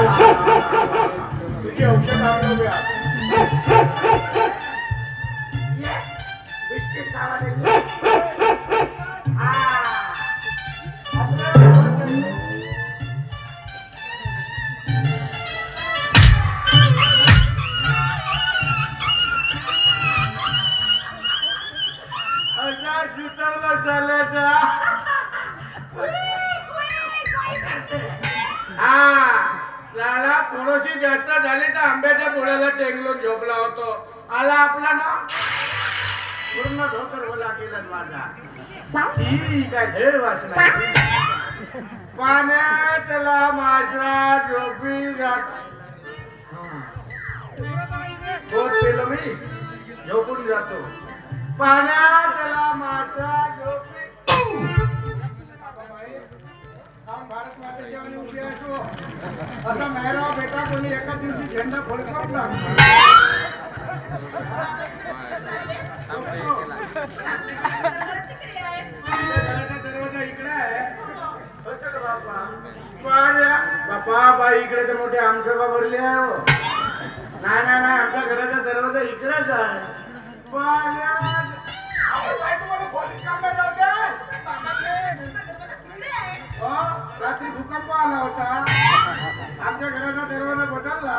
तुझी औषध आणून उभ्या बिस्किट सुचवलं चालायचा हा साला थोडीशी जास्त झाली तर आंब्याच्या पोळ्याला टेंगलो झोपला होतो आला आपला ना पूर्ण धोतर होला केला माझा ही काय ढेर वाचला पाण्यातला मासा झोपी जात बोट पेलो मी झोपून जातो पाण्यातला मासा झोपी भारत मातेच्या उभी असो असा मेहराव बेटा कोणी एका दिवशी झेंडा फडकवला दरवाजा इकडे आहे बापा बाई इकडे तर मोठे आमसभा भरली आहे हो नाही नाही नाही आमच्या घराचा दरवाजा इकडेच आहे रात्री भूकंप आला होता आमच्या घराचा दरवाजा बदलला